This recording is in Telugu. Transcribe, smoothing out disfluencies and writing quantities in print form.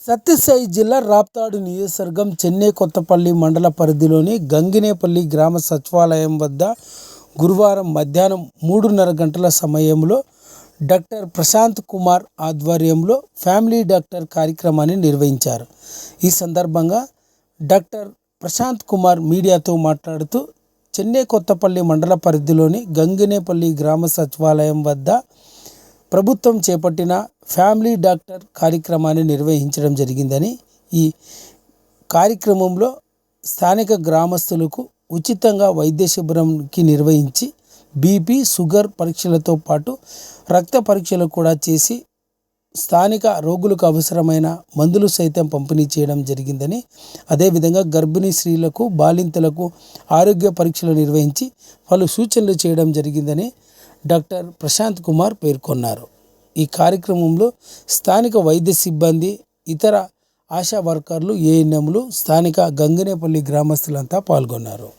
సత్యసాయి జిల్లా రాప్తాడు నియోజకవర్గం చెన్నై కొత్తపల్లి మండల పరిధిలోని గంగినేపల్లి గ్రామ సచివాలయం వద్ద గురువారం మధ్యాహ్నం 3:30 గంటల సమయంలో డాక్టర్ ప్రశాంత్ కుమార్ ఆధ్వర్యంలో ఫ్యామిలీ డాక్టర్ కార్యక్రమాన్ని నిర్వహించారు. ఈ సందర్భంగా డాక్టర్ ప్రశాంత్ కుమార్ మీడియాతో మాట్లాడుతూ చెన్నై కొత్తపల్లి మండల పరిధిలోని గంగినేపల్లి గ్రామ సచివాలయం వద్ద ప్రభుత్వం చేపట్టిన ఫ్యామిలీ డాక్టర్ కార్యక్రమాన్ని నిర్వహించడం జరిగిందని, ఈ కార్యక్రమంలో స్థానిక గ్రామస్తులకు ఉచితంగా వైద్య శిబిరంకి నిర్వహించి బీపీ, షుగర్ పరీక్షలతో పాటు రక్త పరీక్షలు కూడా చేసి స్థానిక రోగులకు అవసరమైన మందులు సైతం పంపిణీ చేయడం జరిగిందని, అదేవిధంగా గర్భిణీ స్త్రీలకు, బాలింతలకు ఆరోగ్య పరీక్షలు నిర్వహించి పలు సూచనలు చేయడం జరిగిందని డాక్టర్ ప్రశాంత్ కుమార్ పేర్కొన్నారు. ఈ కార్యక్రమంలో స్థానిక వైద్య సిబ్బంది, ఇతర ఆశా వర్కర్లు, ఏఎన్ఎంలు, స్థానిక గంగినేపల్లి గ్రామస్తులంతా పాల్గొన్నారు.